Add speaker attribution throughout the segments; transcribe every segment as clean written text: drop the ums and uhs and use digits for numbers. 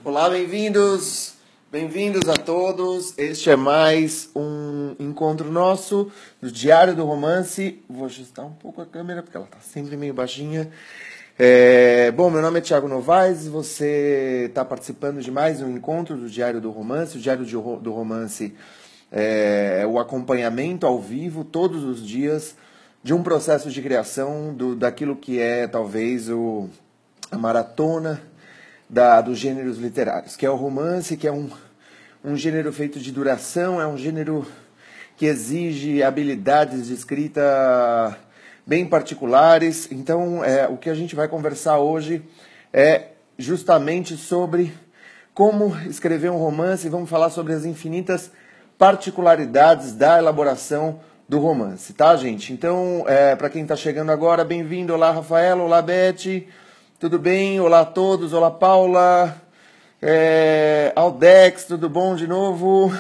Speaker 1: Olá, bem-vindos a todos. Este é mais um encontro nosso do Diário do Romance. Vou ajustar um pouco a câmera porque ela está sempre meio baixinha. Bom, meu nome é Thiago Novaes e você está participando de mais um encontro do Diário do Romance. O Diário do Romance é o acompanhamento ao vivo, todos os dias, de um processo de criação daquilo que é talvez a maratona dos gêneros literários, que é o romance, que é um gênero feito de duração, é um gênero que exige habilidades de escrita bem particulares. Então, o que a gente vai conversar hoje é justamente sobre como escrever um romance, e vamos falar sobre as infinitas particularidades da elaboração do romance, tá, gente? Então, para quem está chegando agora, bem-vindo. Olá, Rafaela. Olá, Beth. Tudo bem? Olá a todos. Olá, Paula. Aldex, tudo bom de novo?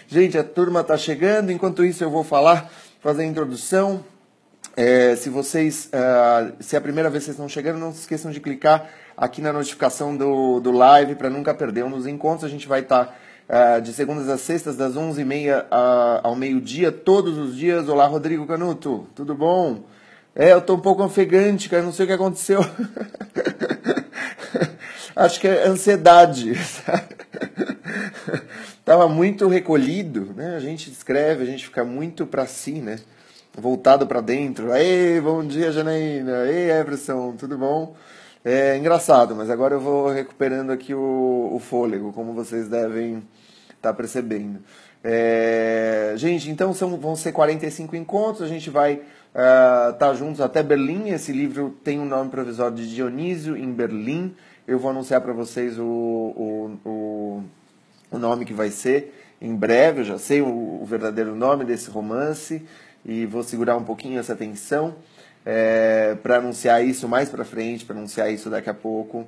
Speaker 1: Gente, a turma está chegando. Enquanto isso, eu vou fazer a introdução. Se é a primeira vez que vocês estão chegando, não se esqueçam de clicar aqui na notificação do live para nunca perder um dos encontros. A gente vai estar de segundas a sextas, das 11h30 ao meio-dia, todos os dias. Olá, Rodrigo Canuto, tudo bom? Eu tô um pouco ofegante, cara, não sei o que aconteceu. Acho que é ansiedade. Tava muito recolhido, né? A gente escreve, a gente fica muito pra si, né? Voltado pra dentro. Ei, bom dia, Janaína. Ei, Everson, tudo bom? É engraçado, mas agora eu vou recuperando aqui o fôlego, como vocês devem estar percebendo. Gente, então vão ser 45 encontros, a gente vai estar juntos até Berlim. Esse livro tem um nome provisório de Dionísio em Berlim. Eu vou anunciar para vocês o nome que vai ser em breve. Eu já sei o verdadeiro nome desse romance e vou segurar um pouquinho essa tensão para anunciar isso mais para frente, para anunciar isso daqui a pouco.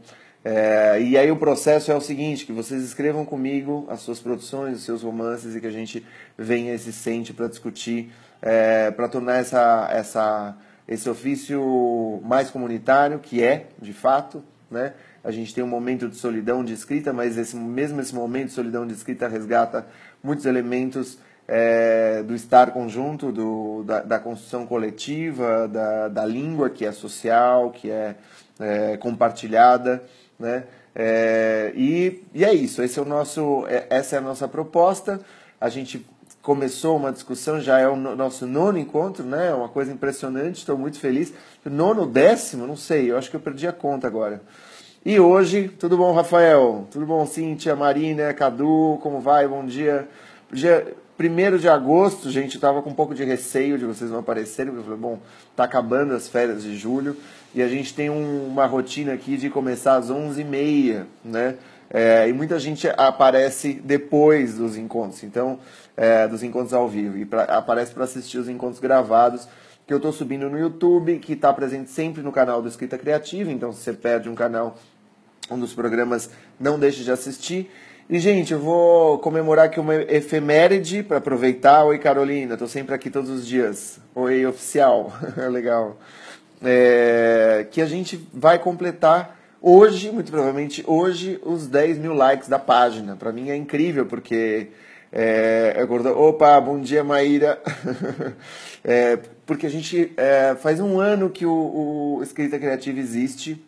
Speaker 1: E aí o processo é o seguinte, que vocês escrevam comigo as suas produções, os seus romances, e que a gente venha esse sente para discutir, para tornar esse ofício mais comunitário, que é, de fato, né? A gente tem um momento de solidão de escrita, mas esse momento de solidão de escrita resgata muitos elementos do estar conjunto, da construção coletiva, da língua que é social, que é compartilhada, né? E é isso, essa é a nossa proposta. A gente começou uma discussão, já é o nosso nono encontro, né? É uma coisa impressionante, estou muito feliz. Nono, décimo, não sei, eu acho que eu perdi a conta agora. E hoje, tudo bom, Rafael? Tudo bom, Cíntia, Marina, Cadu, como vai? Bom dia. Dia 1º de agosto, gente, eu estava com um pouco de receio de vocês não aparecerem, porque eu falei, bom, tá acabando as férias de julho, e a gente tem uma rotina aqui de começar às 11h30, né? E muita gente aparece depois dos encontros, então, dos encontros ao vivo, e aparece para assistir os encontros gravados, que eu estou subindo no YouTube, que está presente sempre no canal do Escrita Criativa. Então, se você perde um dos programas, não deixe de assistir. E, gente, eu vou comemorar aqui uma efeméride para aproveitar. Oi, Carolina, estou sempre aqui todos os dias. Oi, oficial, legal. Que a gente vai completar hoje, muito provavelmente hoje, os 10 mil likes da página. Para mim é incrível, porque... Opa, bom dia, Maíra. Porque a gente faz um ano que o Escrita Criativa existe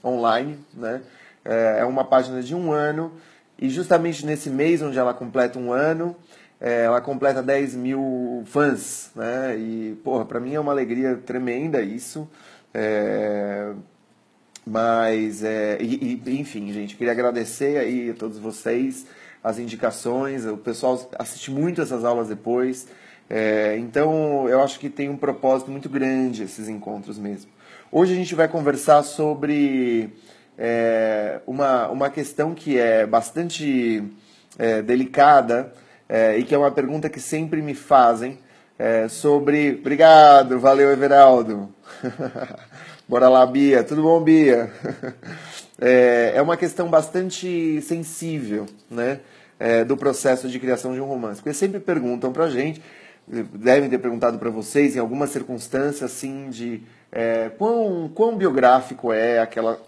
Speaker 1: online, né? É uma página de um ano, e justamente nesse mês onde ela completa um ano, ela completa 10 mil fãs, né? E, porra, pra mim é uma alegria tremenda isso. Enfim, gente, queria agradecer aí a todos vocês as indicações. O pessoal assiste muito essas aulas depois, então eu acho que tem um propósito muito grande esses encontros mesmo. Hoje a gente vai conversar sobre uma questão que é bastante delicada, e que é uma pergunta que sempre me fazem sobre... Obrigado, valeu, Everaldo. Bora lá, Bia. Tudo bom, Bia? É uma questão bastante sensível, né? Do processo de criação de um romance. Porque sempre perguntam pra gente, devem ter perguntado para vocês em alguma circunstância assim de quão biográfico é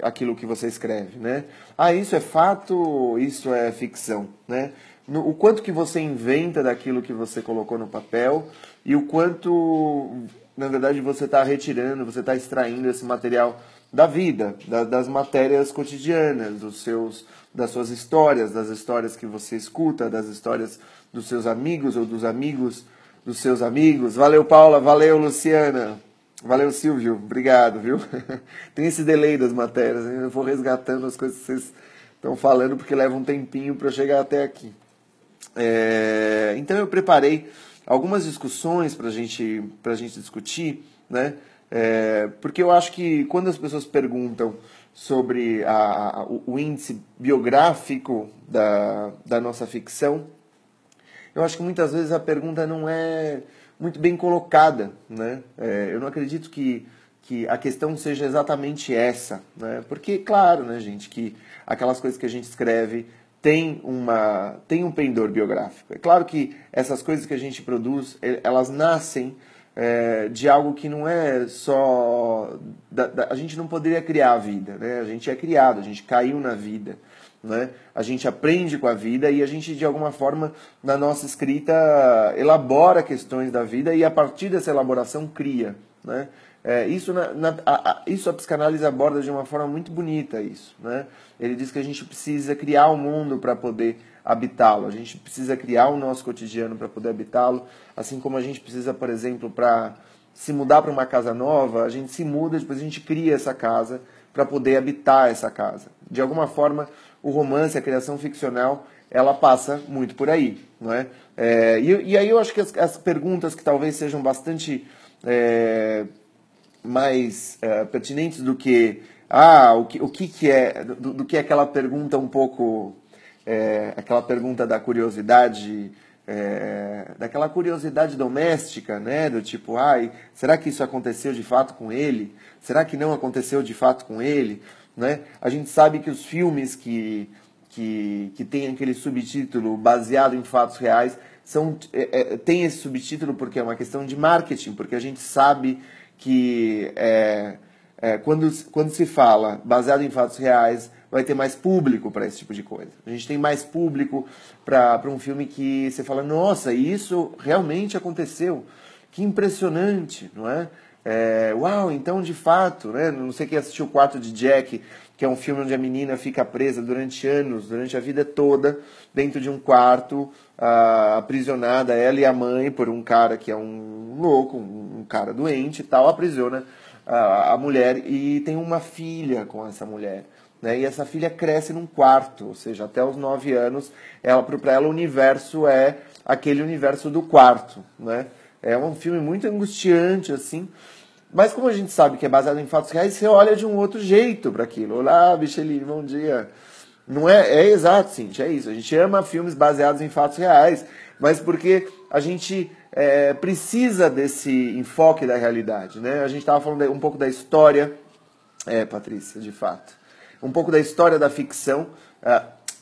Speaker 1: aquilo que você escreve, né? Ah, isso é fato, isso é ficção, né? O quanto que você inventa daquilo que você colocou no papel e o quanto, na verdade, você está retirando, você está extraindo esse material da vida, das matérias cotidianas, das suas histórias, das histórias que você escuta, das histórias dos seus amigos ou dos amigos dos seus amigos. Valeu, Paula, valeu, Luciana, valeu, Silvio, obrigado, viu? Tem esse delay das matérias, hein? Eu vou resgatando as coisas que vocês estão falando porque leva um tempinho para eu chegar até aqui. Então eu preparei algumas discussões para a gente discutir, né? Porque eu acho que quando as pessoas perguntam sobre o índice biográfico da nossa ficção, eu acho que muitas vezes a pergunta não é muito bem colocada, né? Eu não acredito que a questão seja exatamente essa, né? Porque, claro, né, gente, que aquelas coisas que a gente escreve tem um pendor biográfico. É claro que essas coisas que a gente produz, elas nascem de algo que não é só... a gente não poderia criar a vida, né? A gente é criado, a gente caiu na vida, né? A gente aprende com a vida e a gente, de alguma forma, na nossa escrita, elabora questões da vida e, a partir dessa elaboração, cria, né? Isso a psicanálise aborda de uma forma muito bonita, isso, né? Ele diz que a gente precisa criar o mundo para poder habitá-lo, a gente precisa criar o nosso cotidiano para poder habitá-lo, assim como a gente precisa, por exemplo, para se mudar para uma casa nova, a gente se muda, depois a gente cria essa casa para poder habitar essa casa. De alguma forma, o romance, a criação ficcional, ela passa muito por aí, não é? E aí eu acho que as perguntas que talvez sejam bastante mais pertinentes do que o que é, do que aquela pergunta um pouco aquela pergunta da curiosidade, daquela curiosidade doméstica, né, do tipo, será que isso aconteceu de fato com ele? Será que não aconteceu de fato com ele? Né? A gente sabe que os filmes que tem aquele subtítulo baseado em fatos reais tem esse subtítulo porque é uma questão de marketing, porque a gente sabe que quando se fala baseado em fatos reais, vai ter mais público para esse tipo de coisa. A gente tem mais público para um filme que você fala, nossa, isso realmente aconteceu. Que impressionante, não é? Uau, então de fato, né? Não sei quem assistiu o Quarto de Jack, que é um filme onde a menina fica presa durante anos, durante a vida toda, dentro de um quarto, aprisionada, ela e a mãe, por um cara que é um louco, um cara doente e tal, aprisiona a mulher e tem uma filha com essa mulher. Né? E essa filha cresce num quarto, ou seja, até os 9 anos, para ela o universo é aquele universo do quarto. Né? É um filme muito angustiante, assim, mas como a gente sabe que é baseado em fatos reais, você olha de um outro jeito para aquilo. Olá, Micheline, bom dia. Não é exato, Cintia, é isso. A gente ama filmes baseados em fatos reais, mas porque a gente precisa desse enfoque da realidade. Né? A gente estava falando um pouco da história, Patrícia, de fato. Um pouco da história da ficção,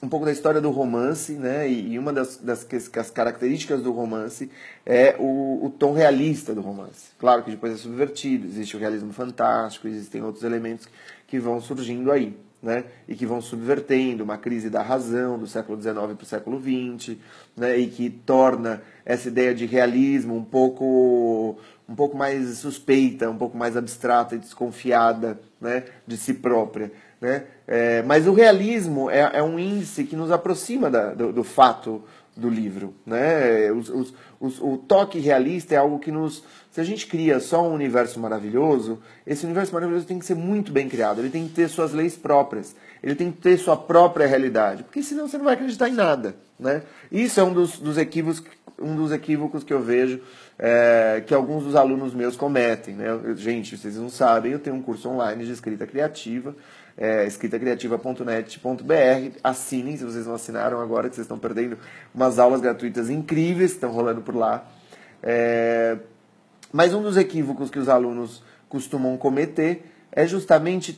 Speaker 1: um pouco da história do romance, né? E uma das características do romance é o tom realista do romance. Claro que depois é subvertido, existe o realismo fantástico, existem outros elementos que vão surgindo aí, né? E que vão subvertendo uma crise da razão do século XIX para o século XX, né? E que torna essa ideia de realismo um pouco mais suspeita, um pouco mais abstrata e desconfiada, né? De si própria. Né? Mas o realismo é um índice que nos aproxima do fato do livro. Né? O toque realista é algo que se a gente cria só um universo maravilhoso, esse universo maravilhoso tem que ser muito bem criado, ele tem que ter suas leis próprias, ele tem que ter sua própria realidade, porque senão você não vai acreditar em nada. Né? Isso é um dos equívocos que eu vejo que alguns dos alunos meus cometem. Né? Gente, vocês não sabem, eu tenho um curso online de escrita criativa, escritacriativa.net.br. Assinem, se vocês não assinaram agora, que vocês estão perdendo umas aulas gratuitas incríveis que estão rolando por lá. Mas um dos equívocos que os alunos costumam cometer é justamente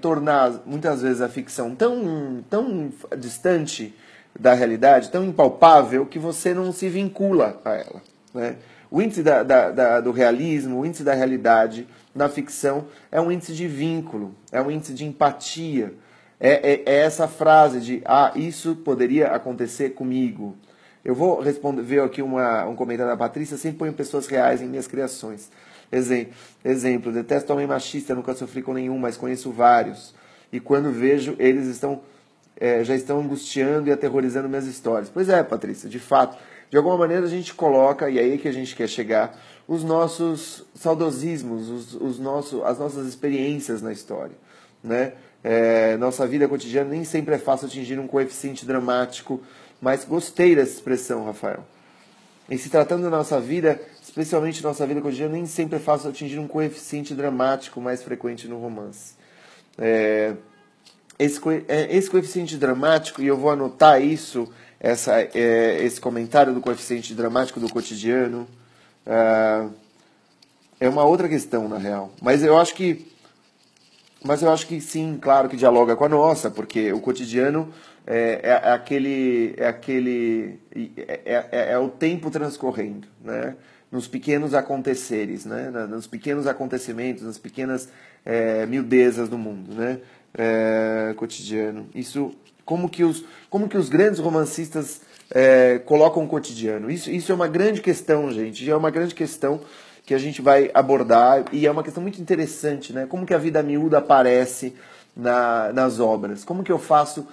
Speaker 1: tornar, muitas vezes, a ficção tão distante da realidade, tão impalpável, que você não se vincula a ela. né? O índice do realismo, o índice da realidade na ficção é um índice de vínculo, é um índice de empatia. É essa frase de, isso poderia acontecer comigo. Eu vou ver aqui um comentário da Patrícia, sempre ponho pessoas reais em minhas criações. Exemplo, detesto homem machista, nunca sofri com nenhum, mas conheço vários. E quando vejo, eles já estão angustiando e aterrorizando minhas histórias. Pois é, Patrícia, de fato. De alguma maneira a gente coloca, e é aí que a gente quer chegar, os nossos saudosismos, as nossas experiências na história, né? Nossa vida cotidiana nem sempre é fácil atingir um coeficiente dramático, mas gostei dessa expressão, Rafael. Em se tratando da nossa vida, especialmente nossa vida cotidiana, nem sempre é fácil atingir um coeficiente dramático mais frequente no romance. Esse coeficiente dramático, e eu vou anotar isso, esse comentário do coeficiente dramático do cotidiano, é uma outra questão, na real. Mas eu acho que sim, claro que dialoga com a nossa, porque o cotidiano é o tempo transcorrendo, né? Nos pequenos aconteceres, né? Nos pequenos acontecimentos, nas pequenas miudezas do mundo, né? Cotidiano. Isso, como que os grandes romancistas colocam o cotidiano? Isso é uma grande questão, gente. É uma grande questão que a gente vai abordar, e é uma questão muito interessante, né? Como que a vida miúda aparece nas obras? Como que eu faço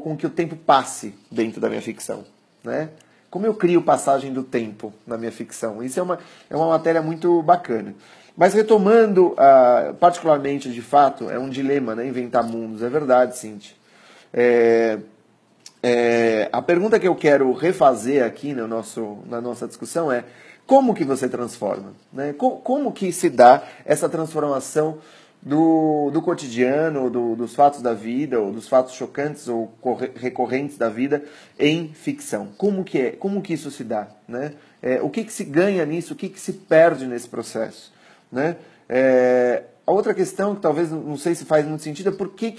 Speaker 1: com que o tempo passe dentro da minha ficção, né? Como eu crio passagem do tempo na minha ficção? Isso é uma matéria muito bacana. Mas retomando, particularmente, de fato, é um dilema, né? Inventar mundos, é verdade, Cintia. A pergunta que eu quero refazer aqui na nossa discussão é: como que você transforma? Né? Como que se dá essa transformação do cotidiano, dos fatos da vida, ou dos fatos chocantes ou recorrentes da vida em ficção? Como que isso se dá? Né? O que se ganha nisso? O que se perde nesse processo? Né? A outra questão, que talvez não sei se faz muito sentido, é por que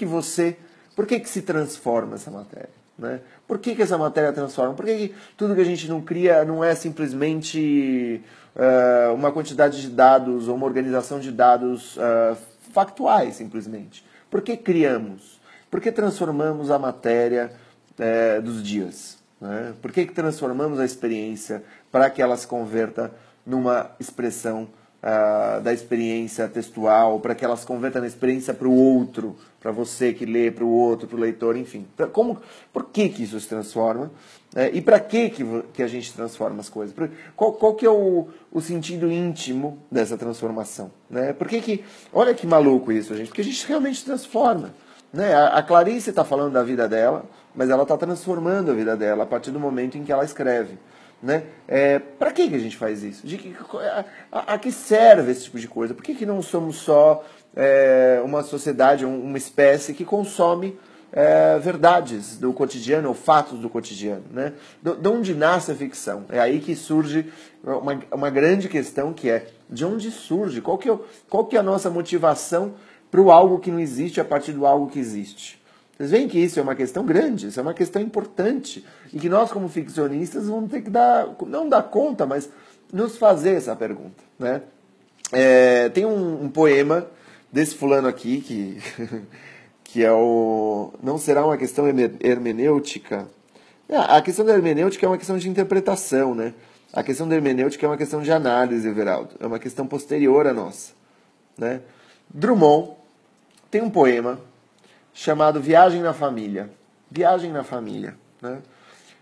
Speaker 1: se transforma essa matéria? Né? Por que essa matéria transforma? Por que tudo que a gente não cria não é simplesmente uma quantidade de dados ou uma organização de dados factuais, simplesmente? Por que criamos? Por que transformamos a matéria dos dias? Né? Por que transformamos a experiência para que ela se converta numa expressão da experiência textual, para que ela se converta na experiência para o outro, para você que lê, para o outro, para o leitor, enfim. Por que isso se transforma? E para que a gente transforma as coisas? Qual que é o sentido íntimo dessa transformação? Né? Olha que maluco isso, gente, porque a gente realmente transforma. Né? A Clarice está falando da vida dela, mas ela está transformando a vida dela a partir do momento em que ela escreve. Né? Para que a gente faz isso? A que serve esse tipo de coisa? Por que não somos só uma sociedade, uma espécie que consome verdades do cotidiano ou fatos do cotidiano? Né? De onde nasce a ficção? É aí que surge uma grande questão, que é: de onde surge? Qual que é a nossa motivação para o algo que não existe a partir do algo que existe? Vocês veem que isso é uma questão grande, isso é uma questão importante, e que nós, como ficcionistas, vamos ter que não dar conta, mas nos fazer essa pergunta. Né? Tem um poema desse fulano aqui, que é o Não Será uma Questão Hermenêutica. A questão da hermenêutica é uma questão de interpretação, né? A questão da hermenêutica é uma questão de análise, Everaldo. É uma questão posterior à nossa. Né? Drummond tem um poema chamado Viagem na Família. Viagem na Família. Né?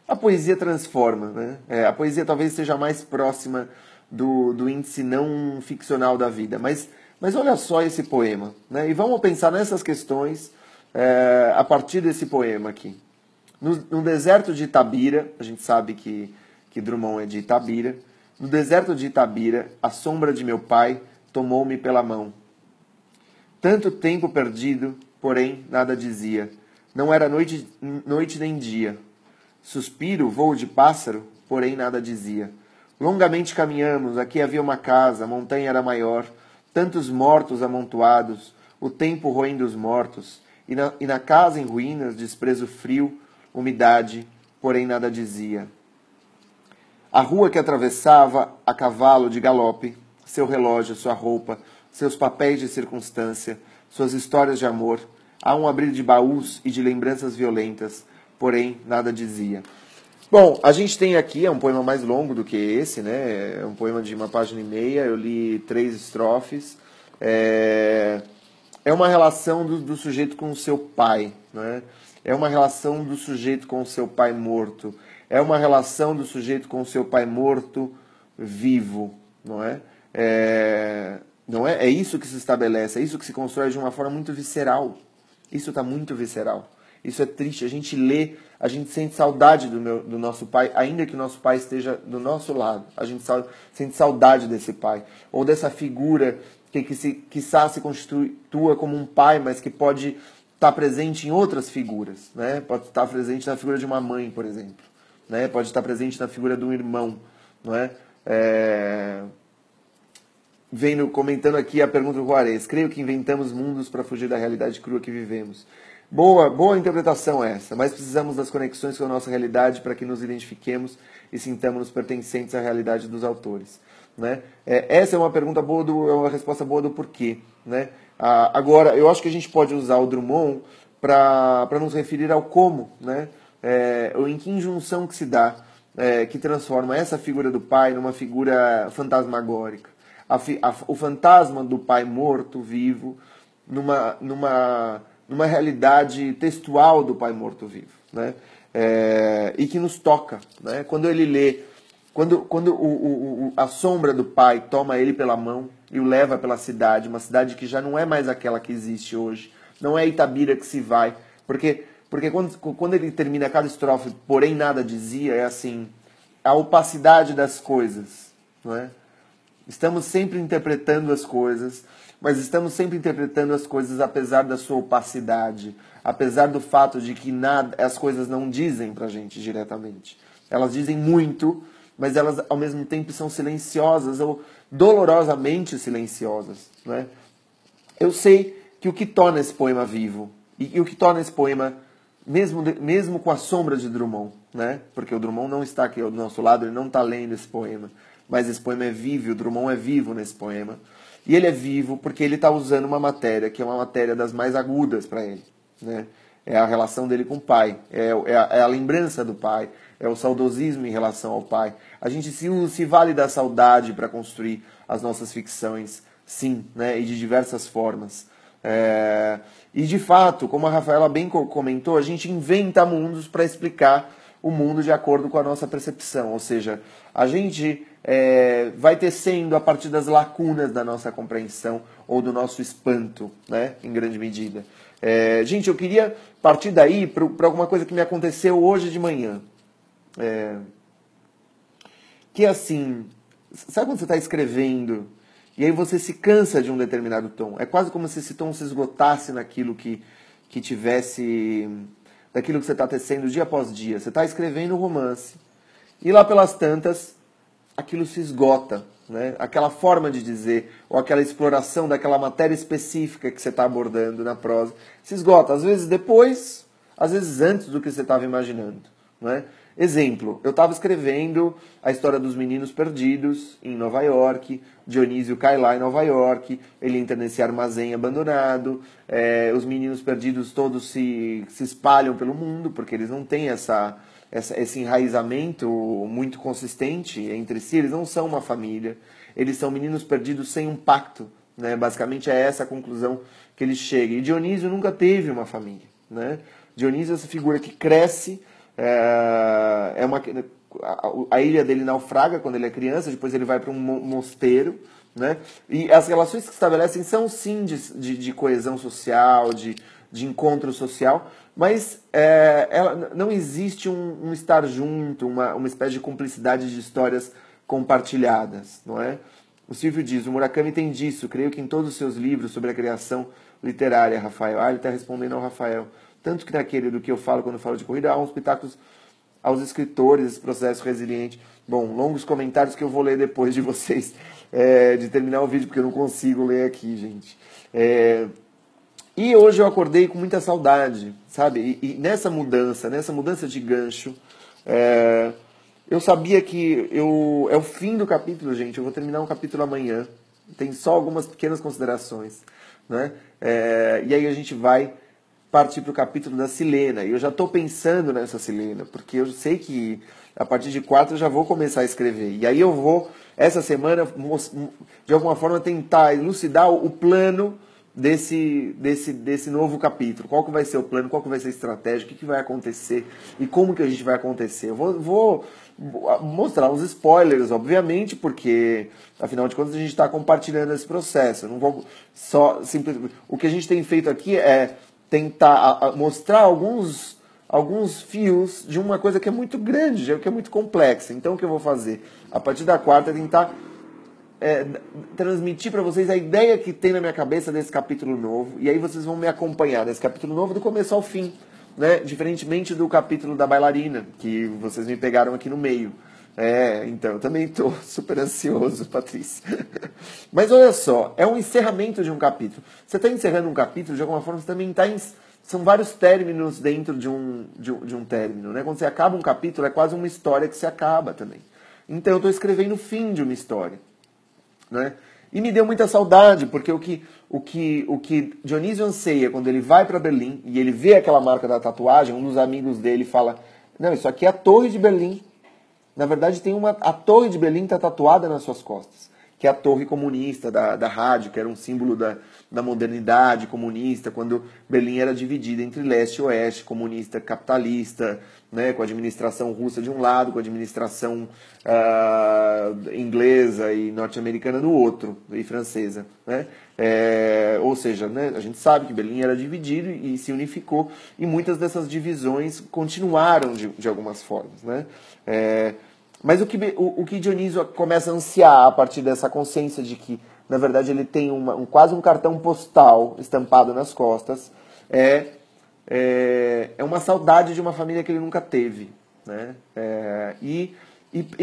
Speaker 1: A poesia transforma. Né? A poesia talvez seja mais próxima do índice não ficcional da vida. Mas olha só esse poema. Né? E vamos pensar nessas questões a partir desse poema aqui. No deserto de Itabira, a gente sabe que Drummond é de Itabira. No deserto de Itabira, a sombra de meu pai tomou-me pela mão. Tanto tempo perdido, porém nada dizia. Não era noite nem dia. Suspiro, voo de pássaro, porém nada dizia. Longamente caminhamos, aqui havia uma casa, a montanha era maior, tantos mortos amontoados, o tempo roendo os mortos, e na casa em ruínas, desprezo frio, umidade, porém nada dizia. A rua que atravessava a cavalo de galope, seu relógio, sua roupa, seus papéis de circunstância, suas histórias de amor, há um abrir de baús e de lembranças violentas, porém nada dizia. Bom, a gente tem aqui, é um poema mais longo do que esse, né? É um poema de 1,5 página, eu li 3 estrofes. É uma relação do sujeito com o seu pai, né? É uma relação do sujeito com o seu pai morto. É uma relação do sujeito com o seu pai morto vivo, não é? Não é? É isso que se estabelece, é isso que se constrói de uma forma muito visceral. Isso está muito visceral. Isso é triste. A gente lê, a gente sente saudade do nosso pai, ainda que o nosso pai esteja do nosso lado. A gente sente saudade desse pai. Ou dessa figura que quiçá se constitua como um pai, mas que pode estar presente em outras figuras. Né? Pode estar presente na figura de uma mãe, por exemplo. Né? Pode estar presente na figura de um irmão. Não é? Comentando aqui a pergunta do Juarez. Creio que inventamos mundos para fugir da realidade crua que vivemos. Boa interpretação essa, mas precisamos das conexões com a nossa realidade para que nos identifiquemos e sintamos-nos pertencentes à realidade dos autores. Né? Essa é uma pergunta boa, é uma resposta boa do porquê. Né? Agora, eu acho que a gente pode usar o Drummond para nos referir ao como, né? Ou em que injunção que se dá, que transforma essa figura do pai numa figura fantasmagórica. O fantasma do pai morto, vivo, numa realidade textual do pai morto-vivo, né? E que nos toca, né? Quando ele lê, quando a sombra do pai toma ele pela mão e o leva pela cidade, uma cidade que já não é mais aquela que existe hoje, não é Itabira que se vai, porque quando ele termina cada estrofe, porém nada dizia, é assim, a opacidade das coisas, não é? Estamos sempre interpretando as coisas, mas estamos sempre interpretando as coisas apesar da sua opacidade, apesar do fato de que as coisas não dizem pra gente diretamente. Elas dizem muito, mas elas ao mesmo tempo são silenciosas ou dolorosamente silenciosas. Né? Eu sei que o que torna esse poema vivo, e o que torna esse poema, mesmo com a sombra de Drummond, né? Porque o Drummond não está aqui do nosso lado, ele não está lendo esse poema, mas esse poema é vivo, o Drummond é vivo nesse poema. E ele é vivo porque ele está usando uma matéria que é uma matéria das mais agudas para ele. Né? É a relação dele com o pai, é a lembrança do pai, é o saudosismo em relação ao pai. A gente se vale da saudade para construir as nossas ficções, sim, né? E de diversas formas. E de fato, como a Rafaela bem comentou, a gente inventa mundos para explicar o mundo de acordo com a nossa percepção. Ou seja, a gente vai tecendo a partir das lacunas da nossa compreensão ou do nosso espanto, né, em grande medida. Gente, eu queria partir daí para alguma coisa que me aconteceu hoje de manhã. Que é assim, sabe quando você está escrevendo e aí você se cansa de um determinado tom? É quase como se esse tom se esgotasse naquilo que tivesse, daquilo que você está tecendo dia após dia. Você está escrevendo um romance e lá pelas tantas aquilo se esgota, né? Aquela forma de dizer, ou aquela exploração daquela matéria específica que você está abordando na prosa, se esgota, às vezes depois, às vezes antes do que você estava imaginando. Né? Exemplo, eu estava escrevendo a história dos meninos perdidos em Nova York, Dionísio cai lá em Nova York, ele entra nesse armazém abandonado, os meninos perdidos todos se espalham pelo mundo, porque eles não têm esse enraizamento muito consistente entre si, eles não são uma família, eles são meninos perdidos sem um pacto, né? Basicamente é essa a conclusão que ele chega. E Dionísio nunca teve uma família. Né? Dionísio é essa figura que cresce, a ilha dele naufraga quando ele é criança, depois ele vai para um mosteiro, né? E as relações que se estabelecem são sim de coesão social, de encontro social, mas não existe um estar junto, uma espécie de cumplicidade de histórias compartilhadas, não é? O Silvio diz, o Murakami tem disso, creio que em todos os seus livros sobre a criação literária, Rafael. Ele está respondendo ao Rafael. Tanto que naquele do que eu falo quando eu falo de corrida, há uns pitacos aos escritores, esse processo resiliente. Bom, longos comentários que eu vou ler depois de vocês, de terminar o vídeo, porque eu não consigo ler aqui, gente. E hoje eu acordei com muita saudade, sabe? E nessa mudança de gancho, Eu sabia que é o fim do capítulo, gente. Eu vou terminar um capítulo amanhã. Tem só algumas pequenas considerações, né? E aí a gente vai partir para o capítulo da Silena. E eu já estou pensando nessa Silena, porque eu sei que a partir de 4 eu já vou começar a escrever. E aí eu vou, essa semana, de alguma forma, tentar elucidar o plano desse novo capítulo. Qual que vai ser o plano, qual que vai ser a estratégia, o que vai acontecer e como que a gente vai acontecer. Eu vou mostrar uns spoilers, obviamente, porque, afinal de contas, a gente está compartilhando esse processo. Eu não vou só simplesmente... O que a gente tem feito aqui é tentar mostrar alguns fios de uma coisa que é muito grande, que é muito complexa. Então, o que eu vou fazer? A partir da 4 é tentar transmitir para vocês a ideia que tem na minha cabeça desse capítulo novo, e aí vocês vão me acompanhar nesse capítulo novo do começo ao fim, né? Diferentemente do capítulo da bailarina, que vocês me pegaram aqui no meio. Então, eu também estou super ansioso, Patrícia. Mas olha só, é um encerramento de um capítulo. Você está encerrando um capítulo, de alguma forma você também está... São vários términos dentro de um término, né? Quando você acaba um capítulo, é quase uma história que se acaba também. Então, eu estou escrevendo o fim de uma história, né? E me deu muita saudade, porque o que Dionísio anseia quando ele vai para Berlim e ele vê aquela marca da tatuagem, um dos amigos dele fala: não, isso aqui é a Torre de Berlim. Na verdade, a Torre de Berlim está tatuada nas suas costas, que é a torre comunista da rádio, que era um símbolo da modernidade comunista, quando Berlim era dividida entre leste e oeste, comunista, capitalista, né, com a administração russa de um lado, com a administração inglesa e norte-americana do outro, e francesa, né? Ou seja, né, a gente sabe que Berlim era dividido e se unificou, e muitas dessas divisões continuaram de algumas formas, né? Mas o que Dionísio começa a ansiar a partir dessa consciência de que, na verdade, ele tem quase um cartão postal estampado nas costas, é uma saudade de uma família que ele nunca teve, né? E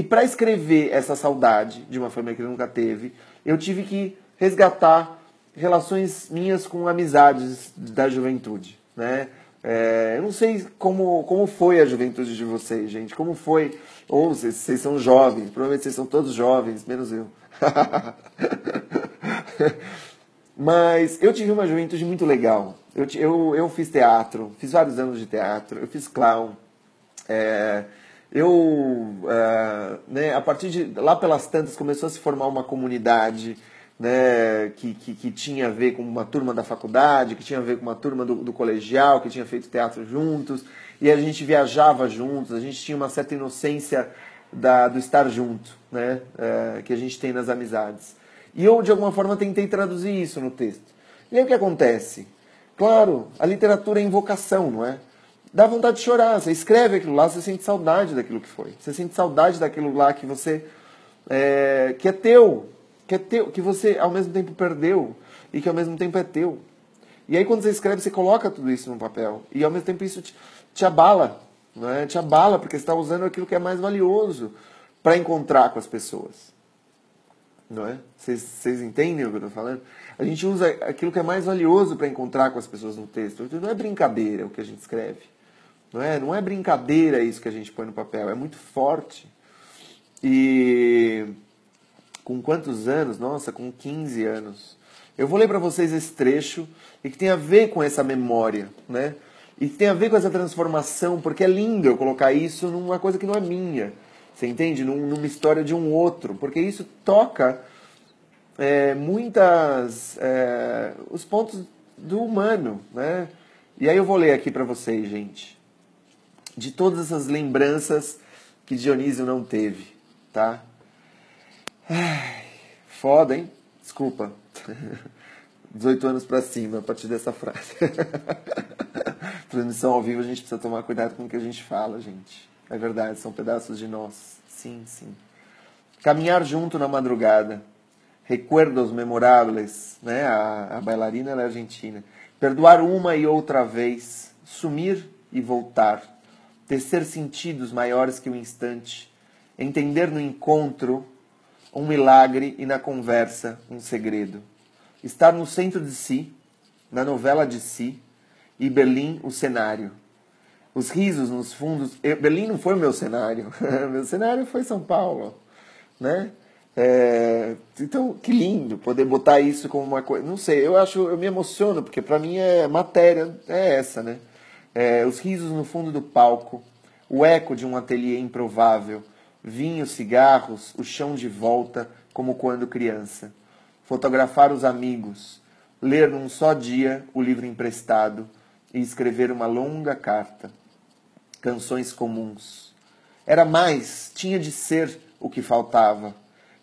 Speaker 1: para escrever essa saudade de uma família que ele nunca teve, eu tive que resgatar relações minhas com amizades da juventude, né? Eu não sei como foi a juventude de vocês, gente. Como foi? Ou vocês são jovens, provavelmente vocês são todos jovens, menos eu. Mas eu tive uma juventude muito legal. Eu fiz teatro, fiz vários anos de teatro, eu fiz clown. Né, a partir de lá pelas tantas começou a se formar uma comunidade, né, que tinha a ver com uma turma da faculdade, que tinha a ver com uma turma do colegial, que tinha feito teatro juntos, e a gente viajava juntos, a gente tinha uma certa inocência do estar junto, né, que a gente tem nas amizades. E eu, de alguma forma, tentei traduzir isso no texto. E aí o que acontece? Claro, a literatura é invocação, não é? Dá vontade de chorar, você escreve aquilo lá, você sente saudade daquilo que foi. Você sente saudade daquilo lá que você... que é teu, que você ao mesmo tempo perdeu e que ao mesmo tempo é teu. E aí quando você escreve, você coloca tudo isso no papel. E ao mesmo tempo isso te abala, não é? Te abala porque você está usando aquilo que é mais valioso para encontrar com as pessoas. Não é? Vocês entendem o que eu estou falando? A gente usa aquilo que é mais valioso para encontrar com as pessoas no texto. Então, não é brincadeira o que a gente escreve. Não é brincadeira isso que a gente põe no papel. É muito forte. E com quantos anos? Nossa, com 15 anos. Eu vou ler para vocês esse trecho e que tem a ver com essa memória, né? E que tem a ver com essa transformação, porque é lindo eu colocar isso numa coisa que não é minha. Você entende? Numa história de um outro. Porque isso toca os pontos do humano, né? E aí eu vou ler aqui para vocês, gente. De todas essas lembranças que Dionísio não teve, tá? Ai, foda, hein? Desculpa. 18 anos pra cima, a partir dessa frase. Transmissão ao vivo, a gente precisa tomar cuidado com o que a gente fala, gente. É verdade, são pedaços de nós. Sim, sim. Caminhar junto na madrugada. Recuerdos memoráveis, né? A bailarina ela é argentina. Perdoar uma e outra vez. Sumir e voltar. Tecer sentidos maiores que o instante. Entender no encontro um milagre e na conversa um segredo. Estar no centro de si, na novela de si, e Berlim o cenário. Os risos nos fundos. Berlim não foi o meu cenário. Meu cenário foi São Paulo, né? Então, que lindo poder botar isso como uma coisa. Não sei, eu me emociono, porque para mim matéria é essa, né? Os risos no fundo do palco, o eco de um ateliê improvável, vinho, cigarros, o chão de volta, como quando criança. Fotografar os amigos, ler num só dia o livro emprestado e escrever uma longa carta. Canções comuns. Era mais, tinha de ser o que faltava.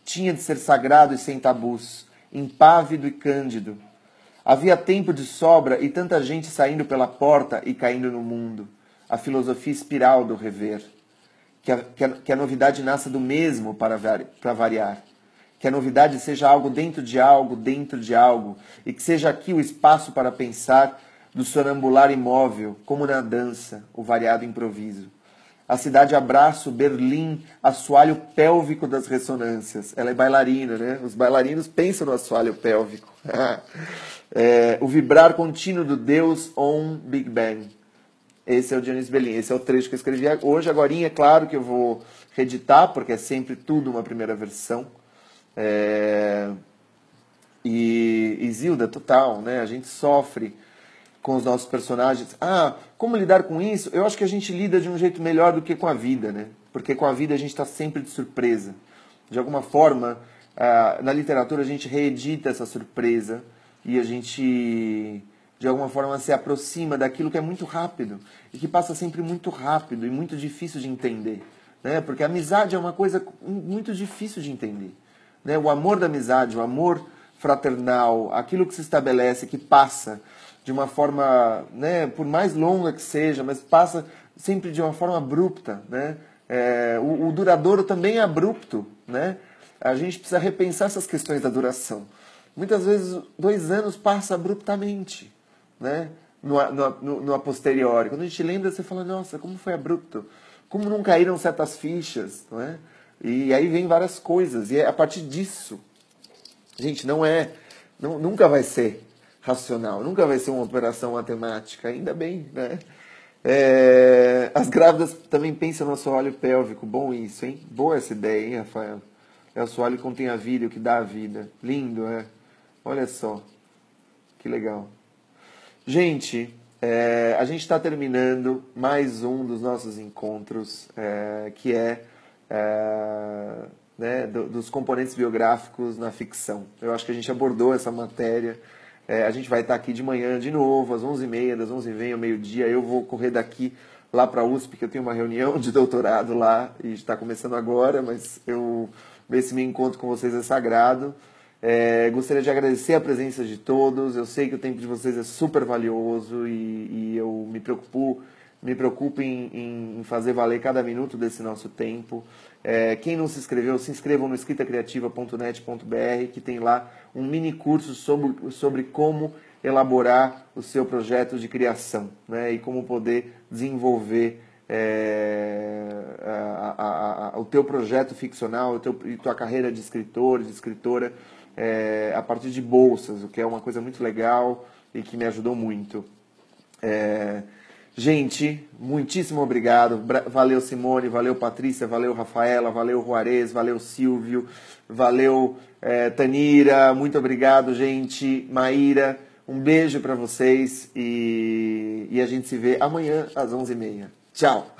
Speaker 1: Tinha de ser sagrado e sem tabus, impávido e cândido. Havia tempo de sobra e tanta gente saindo pela porta e caindo no mundo. A filosofia espiral do rever. Que a novidade nasça do mesmo para variar. Que a novidade seja algo dentro de algo, dentro de algo. E que seja aqui o espaço para pensar do sonambular imóvel, como na dança, o variado improviso. A cidade abraça o Berlim, assoalho pélvico das ressonâncias. Ela é bailarina, né? Os bailarinos pensam no assoalho pélvico. O vibrar contínuo do Deus on Big Bang. Esse é o Dionísio Berlim. Esse é o trecho que eu escrevi hoje. Agora, é claro que eu vou reeditar, porque é sempre tudo uma primeira versão. E Zilda, total, né? A gente sofre com os nossos personagens. Como lidar com isso? Eu acho que a gente lida de um jeito melhor do que com a vida, né? Porque com a vida a gente está sempre de surpresa. De alguma forma, na literatura a gente reedita essa surpresa e a gente, de alguma forma, se aproxima daquilo que é muito rápido e que passa sempre muito rápido e muito difícil de entender, né? Porque a amizade é uma coisa muito difícil de entender, né? O amor da amizade, o amor fraternal, aquilo que se estabelece, que passa de uma forma, né, por mais longa que seja, mas passa sempre de uma forma abrupta, né? O duradouro também é abrupto, né? A gente precisa repensar essas questões da duração. Muitas vezes 2 anos passa abruptamente, né? No a posteriori. Quando a gente lembra, você fala, nossa, como foi abrupto, como não caíram certas fichas, não é? E aí vem várias coisas, e é a partir disso, gente, nunca vai ser racional, nunca vai ser uma operação matemática, ainda bem, né? As grávidas também pensam no assoalho pélvico, bom isso, hein? Boa essa ideia, hein, Rafael? É o assoalho que contém a vida, o que dá a vida. Lindo, Olha só, que legal. Gente, a gente está terminando mais um dos nossos encontros, que né, dos componentes biográficos na ficção. Eu acho que a gente abordou essa matéria. A gente vai estar aqui de manhã de novo, às 11h30, das 11h30 ao meio-dia. Eu vou correr daqui lá para a USP, que eu tenho uma reunião de doutorado lá, e está começando agora, mas esse meu encontro com vocês é sagrado. Gostaria de agradecer a presença de todos. Eu sei que o tempo de vocês é super valioso e eu me preocupo em fazer valer cada minuto desse nosso tempo. Quem não se inscreveu, se inscrevam no escritacreativa.net.br, que tem lá um mini curso sobre como elaborar o seu projeto de criação, né, e como poder desenvolver o teu projeto ficcional, a tua carreira de escritor, de escritora, a partir de bolsas, o que é uma coisa muito legal e que me ajudou muito. Gente, muitíssimo obrigado. Valeu, Simone, valeu, Patrícia, valeu, Rafaela, valeu, Juarez, valeu, Silvio, valeu, Tanira, muito obrigado, gente. Maíra, um beijo para vocês e a gente se vê amanhã às 11h30. Tchau!